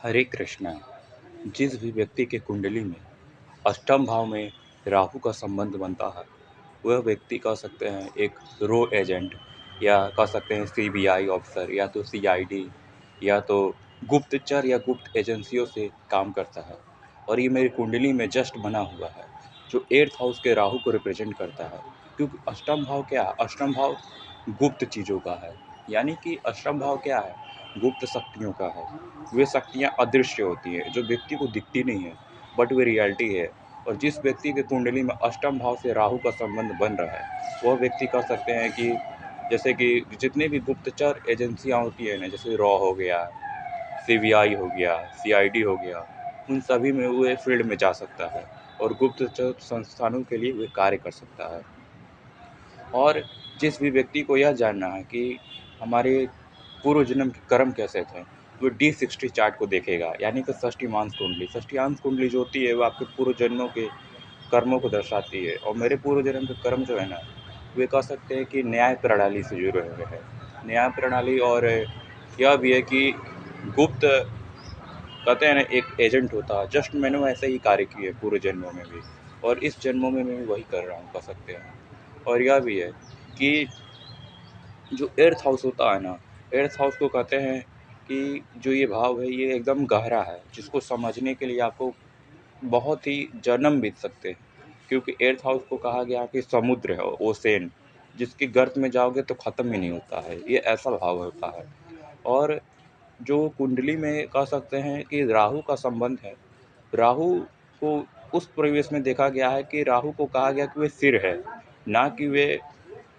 हरे कृष्णा। जिस भी व्यक्ति के कुंडली में अष्टम भाव में राहु का संबंध बनता है, वह व्यक्ति कह सकते हैं एक रो एजेंट, या कह सकते हैं सीबीआई ऑफिसर, या तो सीआईडी, या तो गुप्तचर या गुप्त एजेंसियों से काम करता है। और ये मेरी कुंडली में जस्ट बना हुआ है, जो 8th हाउस के राहु को रिप्रेजेंट करता है। क्योंकि अष्टम भाव क्या है? अष्टम भाव गुप्त चीज़ों का है। यानी कि अष्टम भाव क्या है? गुप्त शक्तियों का है। वे शक्तियाँ अदृश्य होती हैं, जो व्यक्ति को दिखती नहीं है, बट वे रियलिटी है। और जिस व्यक्ति के कुंडली में अष्टम भाव से राहु का संबंध बन रहा है, वह व्यक्ति कह सकते हैं कि जैसे कि जितने भी गुप्तचर एजेंसियां होती है ना, जैसे रॉ हो गया, सीबीआई हो गया, सीआईडी हो गया, उन सभी में वे फील्ड में जा सकता है और गुप्तचर संस्थानों के लिए वे कार्य कर सकता है। और जिस भी व्यक्ति को यह जानना है कि हमारे पूर्व जन्म के कर्म कैसे थे, वो D60 चार्ट को देखेगा, यानी कि षष्टिमांश कुंडली। षष्टिमांश कुंडली जो होती है, वो आपके पूर्व जन्मों के कर्मों को दर्शाती है। और मेरे पूर्व जन्म के कर्म जो है ना, वे कह सकते हैं कि न्याय प्रणाली से जुड़े हुए हैं। न्याय प्रणाली, और यह भी है कि गुप्त, कहते हैं ना, एक एजेंट होता है। जस्ट मैंने वैसे ही कार्य किए पूर्व जन्मों में भी, और इस जन्मों में मैं वही कर रहा हूँ, कह सकते हैं। और यह भी है कि जो एर्थ हाउस होता है ना, एर्थ हाउस को कहते हैं कि जो ये भाव है, ये एकदम गहरा है, जिसको समझने के लिए आपको बहुत ही जन्म बीत सकते हैं। क्योंकि एर्थ हाउस को कहा गया कि समुद्र है, ओशन, जिसके गर्त में जाओगे तो ख़त्म ही नहीं होता है। ये ऐसा भाव होता है। और जो कुंडली में कह सकते हैं कि राहु का संबंध है, राहु को उस परिवेश में देखा गया है कि राहु को कहा गया कि वे सिर है, ना कि वे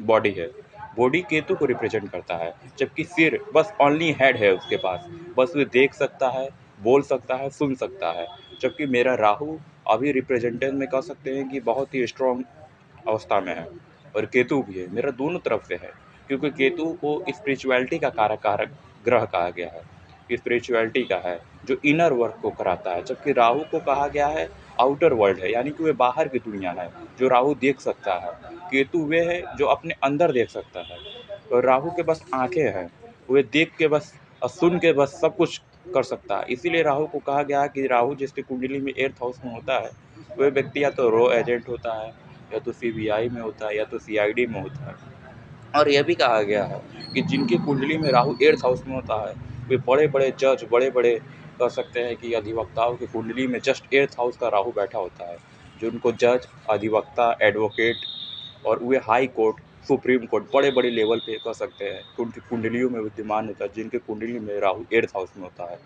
बॉडी है। बॉडी केतु को रिप्रेजेंट करता है, जबकि सिर बस ओनली हेड है उसके पास। बस वे देख सकता है, बोल सकता है, सुन सकता है। जबकि मेरा राहु अभी रिप्रेजेंटेशन में कह सकते हैं कि बहुत ही स्ट्रॉन्ग अवस्था में है। और केतु भी है, मेरा दोनों तरफ से है। क्योंकि केतु को स्पिरिचुअलिटी का कारक ग्रह कहा गया है, स्पिरिचुअलिटी का है, जो इनर वर्क को कराता है। जबकि राहु को कहा गया है आउटर वर्ल्ड है, यानी कि वे बाहर की दुनिया है, जो राहु देख सकता है। केतु वे है जो अपने अंदर देख सकता है। और राहु के बस आंखें हैं, वे देख के बस और सुन के बस सब कुछ कर सकता है। इसीलिए राहु को कहा गया है कि राहु जिसके कुंडली में 8th हाउस में होता है, वह व्यक्ति या तो रॉ एजेंट होता है, या तो सीबीआई में होता है, या तो सीआईडी में होता है। और यह भी कहा गया है कि जिनकी कुंडली में राहु 8th हाउस में होता है, वे बड़े-बड़े जज, बड़े-बड़े, कह सकते हैं कि अधिवक्ताओं की कुंडली में जस्ट 8th हाउस का राहु बैठा होता है, जो उनको जज, अधिवक्ता, एडवोकेट, और वे हाई कोर्ट, सुप्रीम कोर्ट, बड़े-बड़े लेवल पे कह सकते हैं कि उनकी कुंडलियों में विद्यमान होता है, जिनके कुंडली में राहु 8th हाउस में होता है।